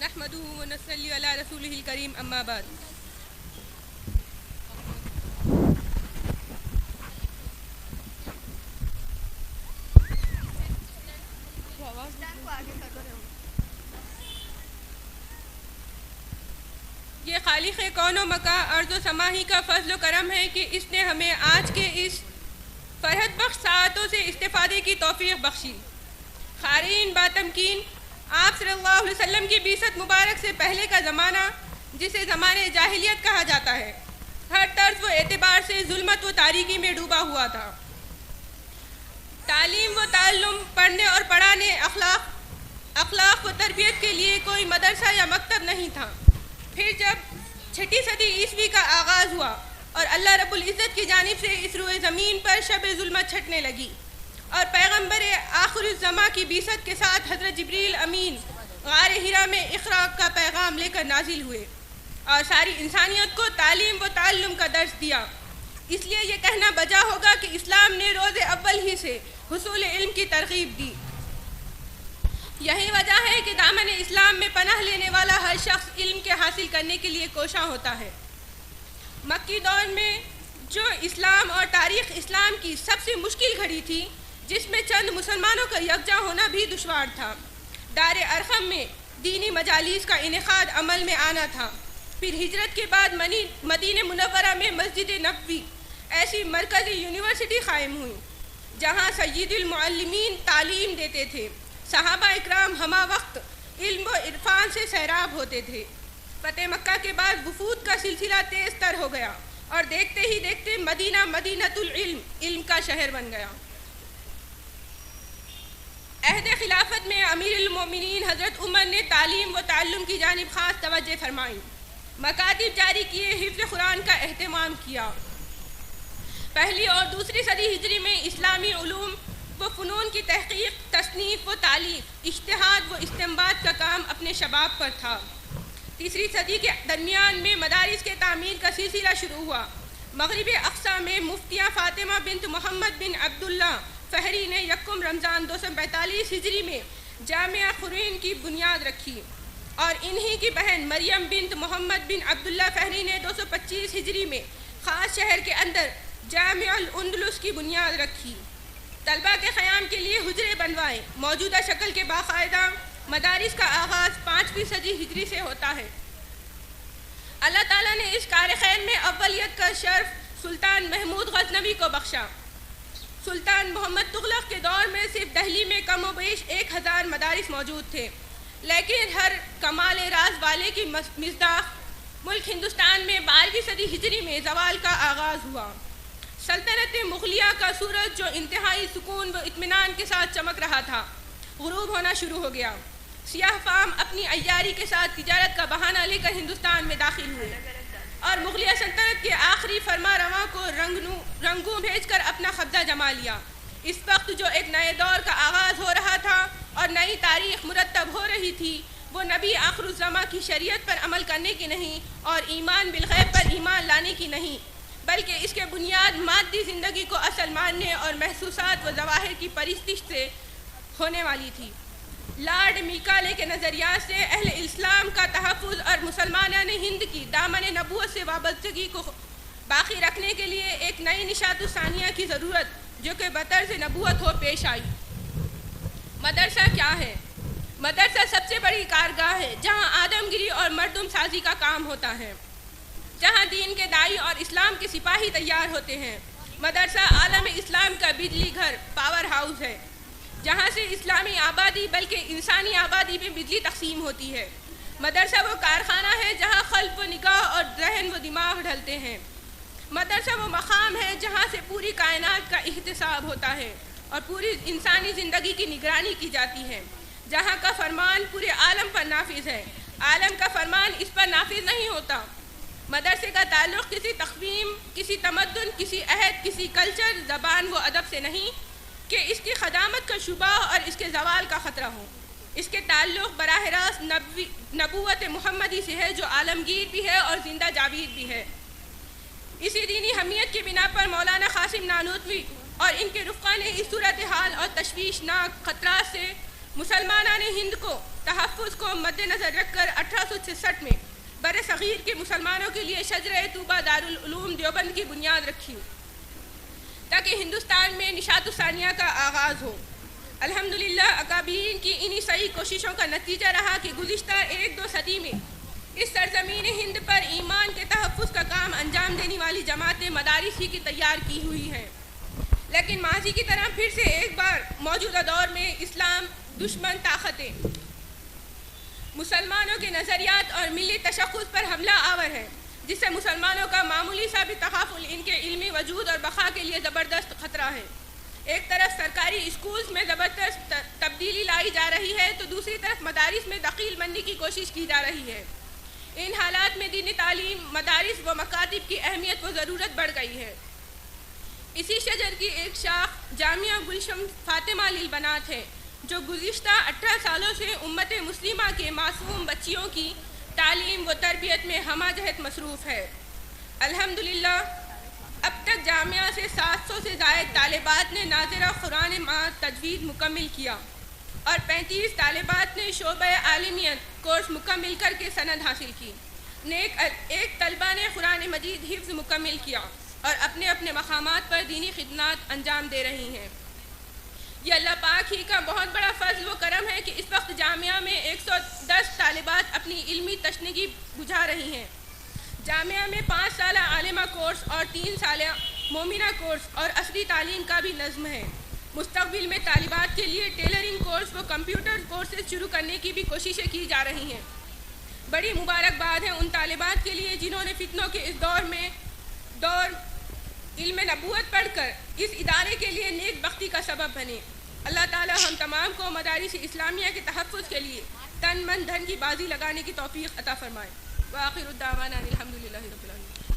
نحمده ونصلي على رسوله الكريم اما بعد. یہ خالق کون و مکان ارض و سماہی کا فضل و کرم ہے کہ اس نے ہمیں آج کے اس فرحت بخش ساعتوں سے استفادے کی توفیق بخشی. قارئین باتمکین، آپ صلی اللہ علیہ وسلم کی بعثت مبارک سے پہلے کا زمانہ جسے زمانے جاہلیت کہا جاتا ہے، ہر طرز و اعتبار سے ظلمت و تاریکی میں ڈوبا ہوا تھا. تعلیم و تعلم، پڑھنے اور پڑھانے، اخلاق و تربیت کے لیے کوئی مدرسہ یا مکتب نہیں تھا. پھر جب 6 صدی عیسوی کا آغاز ہوا اور اللہ رب العزت کی جانب سے اس روئے زمین پر شب ظلمت چھٹنے لگی اور پیغمبر آخر الزماں کی بعثت کے ساتھ حضرت جبریل امین غار حرا میں اقرا کا پیغام لے کر نازل ہوئے اور ساری انسانیت کو تعلیم و تعلم کا درس دیا. اس لیے یہ کہنا بجا ہوگا کہ اسلام نے روز اول ہی سے حصول علم کی ترغیب دی. یہی وجہ ہے کہ دامن اسلام میں پناہ لینے والا ہر شخص علم کے حاصل کرنے کے لیے کوشاں ہوتا ہے. مکی دور میں جو اسلام اور تاریخ اسلام کی سب سے مشکل گھڑی تھی، جس میں چند مسلمانوں کا یکجا ہونا بھی دشوار تھا. دار ارقم میں دینی مجالس کا انعقاد عمل میں آنا تھا. پھر ہجرت کے بعد مدینہ منورہ میں مسجد نبوی ایسی مرکزی یونیورسٹی قائم ہوئی جہاں سید المعلمین تعلیم دیتے تھے. صحابہ اکرام ہمہ وقت علم و عرفان سے سیراب ہوتے تھے. فتح مکہ کے بعد وفود کا سلسلہ تیز تر ہو گیا اور دیکھتے ہی دیکھتے مدینہ مدینۃ العلم، علم کا شہر بن گیا. عہد خلافت میں امیر المومنین حضرت عمر نے تعلیم و تعلم کی جانب خاص توجہ فرمائی. مکاتب جاری کیے، حفظ قرآن کا اہتمام کیا. پہلی اور دوسری صدی ہجری میں اسلامی علوم و فنون کی تحقیق، تصنیف و تالیف، اجتہاد و استنباط کا کام اپنے شباب پر تھا. تیسری صدی کے درمیان میں مدارس کے تعمیر کا سلسلہ شروع ہوا. مغرب اقصی میں مفتیہ فاطمہ بنت محمد بن عبداللہ فہری نے 1 رمضان 245 ہجری میں جامعہ قرین کی بنیاد رکھی اور انہی کی بہن مریم بنت محمد بن عبداللہ فہری نے 225 ہجری میں خاص شہر کے اندر جامعہ الاندلس کی بنیاد رکھی. طلبہ کے قیام کے لیے حجرے بنوائے. موجودہ شکل کے باقاعدہ مدارس کا آغاز 5ویں صدی ہجری سے ہوتا ہے. اللہ تعالیٰ نے اس کار خیر میں اولیت کا شرف سلطان محمود غزنوی کو بخشا. سلطان محمد تغلق کے دور میں صرف دہلی میں کم و بیش 1000 مدارس موجود تھے، لیکن ہر کمال راز والے کی مصداق ملک ہندوستان میں 12ویں صدی ہجری میں زوال کا آغاز ہوا. سلطنت مغلیہ کا سورج جو انتہائی سکون و اطمینان کے ساتھ چمک رہا تھا، غروب ہونا شروع ہو گیا. سیاہ فام اپنی عیاری کے ساتھ تجارت کا بہانہ لے کر ہندوستان میں داخل ہوئے اور مغلیہ سلطنت کے آخری فرما رواں کو رنگوں بھیج کر اپنا قبضہ جما لیا. اس وقت جو ایک نئے دور کا آغاز ہو رہا تھا اور نئی تاریخ مرتب ہو رہی تھی، وہ نبی آخر الزماں کی شریعت پر عمل کرنے کی نہیں اور ایمان بالغیب پر ایمان لانے کی نہیں، بلکہ اس کے بنیاد مادی زندگی کو اصل ماننے اور محسوسات و ظواہر کی پرستش سے ہونے والی تھی. لارڈ میکالے کے نظریات سے اہل اسلام کا تحفظ اور مسلمانان ہند کی دامن نبوت سے وابستگی کو باقی رکھنے کے لیے ایک نئی نشاط ثانیہ کی ضرورت جو کہ بطرز نبوت ہو پیش آئی. مدرسہ کیا ہے؟ مدرسہ سب سے بڑی کارگاہ ہے جہاں آدمگیری اور مردم سازی کا کام ہوتا ہے، جہاں دین کے داعی اور اسلام کے سپاہی تیار ہوتے ہیں. مدرسہ عالم اسلام کا بجلی گھر، پاور ہاؤس ہے، جہاں سے اسلامی آبادی بلکہ انسانی آبادی میں بجلی تقسیم ہوتی ہے. مدرسہ وہ کارخانہ ہے جہاں قلب و نگاہ اور ذہن و دماغ ڈھلتے ہیں. مدرسہ وہ مقام ہے جہاں سے پوری کائنات کا احتساب ہوتا ہے اور پوری انسانی زندگی کی نگرانی کی جاتی ہے، جہاں کا فرمان پورے عالم پر نافذ ہے، عالم کا فرمان اس پر نافذ نہیں ہوتا. مدرسے کا تعلق کسی تقویم، کسی تمدن، کسی عہد، کسی کلچر، زبان و ادب سے نہیں کہ اس کی خدامت کا شبہ اور اس کے زوال کا خطرہ ہو. اس کے تعلق براہ راست نبوت محمدی سے ہے جو عالمگیر بھی ہے اور زندہ جاوید بھی ہے. اسی دینی حمیت کی بنا پر مولانا قاسم نانوتوی اور ان کے رفقا نے اس صورتحال اور تشویشناک خطرات سے مسلمانان ہند کو تحفظ کو مد نظر رکھ کر 1866 میں بر صغیر کے مسلمانوں کے لیے شجرہ طوبہ دارالعلوم دیوبند کی بنیاد رکھی تاکہ ہندوستان میں نشاط الثانیہ کا آغاز ہو۔ الحمدللہ اکابرین کی انہی صحیح کوششوں کا نتیجہ رہا کہ گزشتہ 1-2 صدی میں اس سرزمین ہند پر ایمان کے تحفظ کا کام انجام دینے والی جماعتیں مدارس ہی کی تیار کی ہوئی ہیں، لیکن ماضی کی طرح پھر سے ایک بار موجودہ دور میں اسلام دشمن طاقتیں مسلمانوں کے نظریات اور ملی تشخص پر حملہ آور ہے، جس سے مسلمانوں کا معمولی سا بھی تغافل ان کے علمی وجود اور بقا کے لیے زبردست خطرہ ہے۔ ایک طرف سرکاری اسکولز میں زبردست تبدیلی لائی جا رہی ہے تو دوسری طرف مدارس میں دخیل بندی کی کوشش کی جا رہی ہے۔ ان حالات میں دینی تعلیم، مدارس و مکاتب کی اہمیت و ضرورت بڑھ گئی ہے۔ اسی شجر کی ایک شاخ جامعہ گلشن فاطمہ للبنات ہے، جو گزشتہ 18 سالوں سے امت مسلمہ کے معصوم بچیوں کی تعلیم و تربیت میں ہمہ جہت مصروف ہے۔ الحمدللہ اب تک جامعہ سے 700 سے زائد طالبات نے ناظرہ قرآن ماہ تجوید مکمل کیا اور 35 طالبات نے شعبہ عالمیت کورس مکمل کر کے سند حاصل کی۔ ایک طلبہ نے قرآن مجید حفظ مکمل کیا اور اپنے اپنے مقامات پر دینی خدمات انجام دے رہی ہیں۔ یہ اللہ پاک ہی کا بہت بڑا فضل و کرم ہے کہ اس وقت جامعہ میں 110 طالبات اپنی علمی تشنگی بجھا رہی ہیں۔ جامعہ میں 5 سالہ عالمہ کورس اور 3 سالہ مومنہ کورس اور عصری تعلیم کا بھی نظم ہے۔ مستقبل میں طالبات کے لیے ٹیلرنگ کورس و کمپیوٹر کورسز شروع کرنے کی بھی کوششیں کی جا رہی ہیں۔ بڑی مبارکباد ہے ان طالبات کے لیے جنہوں نے فتنوں کے اس دور علم نبوت پڑھ کر اس ادارے کے لیے نیک بختی کا سبب بنے۔ اللہ تعالی ہم تمام کو مدارس اسلامیہ کے تحفظ کے لیے تن من دھن کی بازی لگانے کی توفیق عطا فرمائے۔ وآخر الدعوانا الحمدللہ رب العالمین۔